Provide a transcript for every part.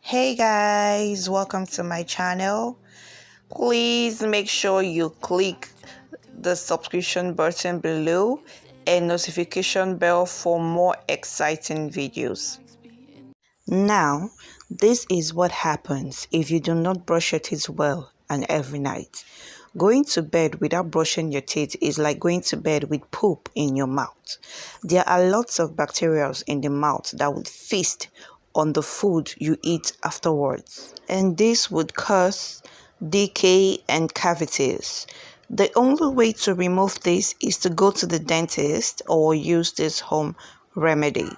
Hey guys, welcome to my channel. Please make sure you click the subscription button below and notification bell for more exciting videos. Now, this is what happens if you do not brush your teeth well and every night. Going to bed without brushing your teeth is like going to bed with poop in your mouth. There are lots of bacteria in the mouth that would feast on the food you eat afterwards, and this would cause decay and cavities. The only way to remove this is to go to the dentist or use this home remedy.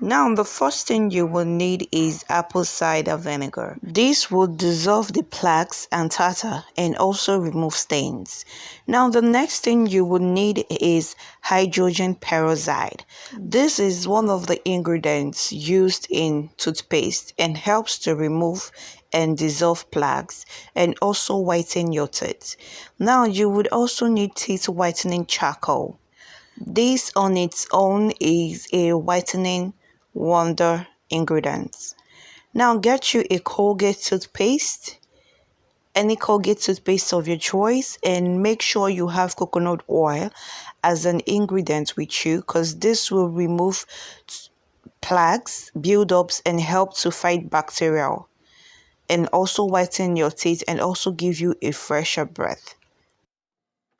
Now, the first thing you will need is apple cider vinegar. This will dissolve the plaques and tartar and also remove stains. Now, the next thing you will need is hydrogen peroxide. This is one of the ingredients used in toothpaste and helps to remove and dissolve plaques and also whiten your teeth. Now, you would also need teeth whitening charcoal. This on its own is a whitening wonder ingredient. Now get you a Colgate toothpaste, any Colgate toothpaste of your choice, and make sure you have coconut oil as an ingredient with you, because this will remove plaques, buildups, and help to fight bacteria and also whiten your teeth and also give you a fresher breath.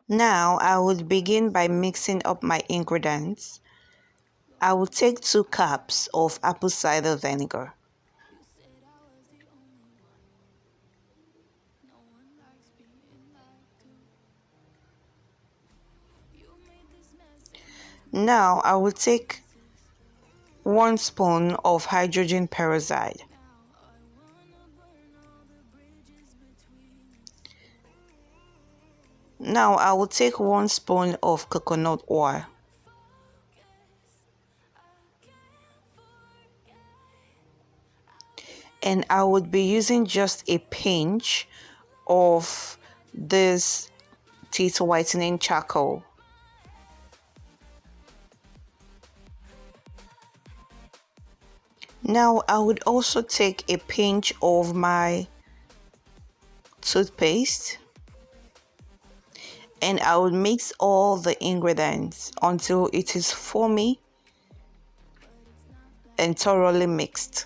Now I would begin by mixing up my ingredients. I will take 2 cups of apple cider vinegar. Now I will take 1 spoon of hydrogen peroxide. Now I will take 1 spoon of coconut oil. And I would be using just a pinch of this teeth whitening charcoal. Now I would also take a pinch of my toothpaste and I would mix all the ingredients until it is foamy and thoroughly mixed.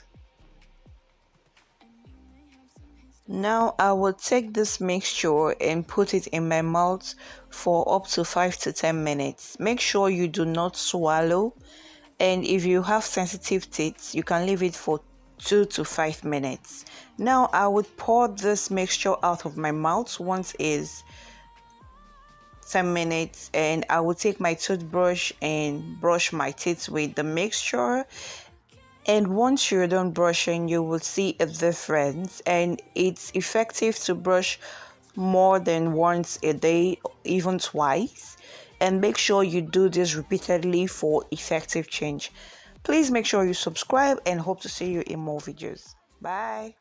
Now I will take this mixture and put it in my mouth for up to 5 to 10 minutes. Make sure you do not swallow, and if you have sensitive teeth, you can leave it for 2 to 5 minutes. Now I would pour this mixture out of my mouth once is 10 minutes, and I will take my toothbrush and brush my teeth with the mixture. And once you're done brushing, you will see a difference, and it's effective to brush more than once a day, even twice. And make sure you do this repeatedly for effective change. Please make sure you subscribe and hope to see you in more videos. Bye.